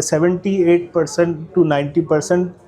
78% to 90%